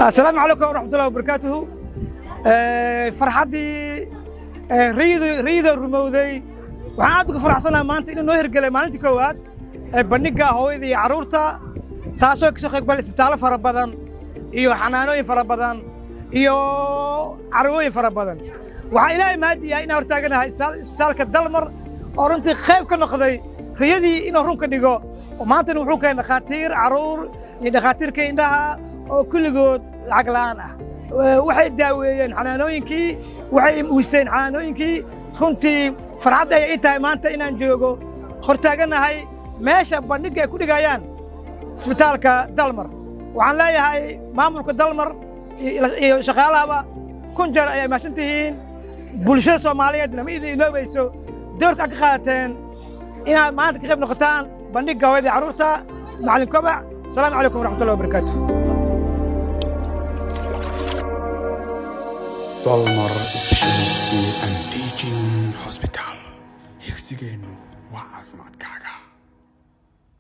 السلام عليكم ورحمة الله وبركاته. فرحتي ريد الرمودي وعادك فرحسنا مانتي إنه نهر قلي مانتي كواد بنيجا هويدي عرورتا تاسوك سوق قبل إسبتال فربضان إيو حنانوي فربضان إيو عروي فربضان وعائلة مادية إنه ارتاقنا إسبتال كدلمر أورنتي خيب كنقضي ريدي إنه رونك نيجو ومانتي نوحوك نخاتير عرور يدخاتير كيندها oo kulligood lacag la'aan ah waxay daaweeyeen xanaanooyinkii waxay muusteen xanaanooyinkii runtii farxad ay tahay maanta inaan joogo hortaaganahay meesha bandhiga ay ku dhigayaan isbitaalka Dalmar waxaan leeyahay maamulka Dalmar iyo shaqaalahaba kun jeer ay maashantihiin bulshada Soomaaliyeed lama idin iloobayso doorka ka qaateen inaad maanta ka qayb noqotaan bandhiga hooyada carruurta macallin Kobac. السلام عليكم ورحمة الله وبركاته. Dalmar Specialty and Teaching Hospital. Higsigeennu waa caafimaadkaaga.